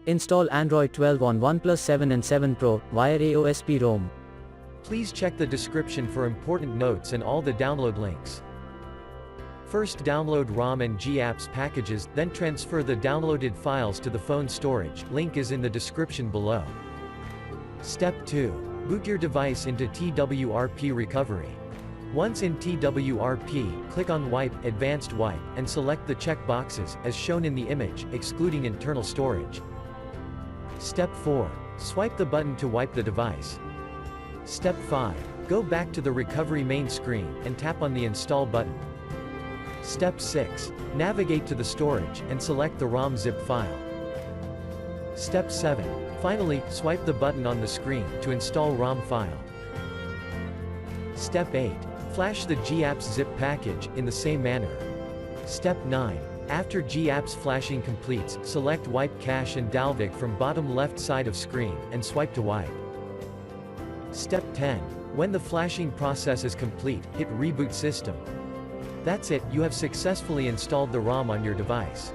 Install Android 12 on OnePlus 7 and 7 Pro via AOSP ROM. Please check the description for important notes and all the download links. First download ROM and GApps packages, then transfer the downloaded files to the phone storage, link is in the description below. Step 2. Boot your device into TWRP recovery. Once in TWRP, click on Wipe, Advanced Wipe, and select the check boxes, as shown in the image, excluding internal storage. Step 4. Swipe the button to wipe the device. Step 5. Go back to the recovery main screen, and tap on the Install button. Step 6. Navigate to the storage, and select the ROM zip file. Step 7. Finally, swipe the button on the screen, to install ROM file. Step 8. Flash the GApps zip package, in the same manner. Step 9. After GApps flashing completes, select Wipe Cache and Dalvik from bottom left side of screen, and swipe to wipe. Step 10. When the flashing process is complete, hit Reboot System. That's it, you have successfully installed the ROM on your device.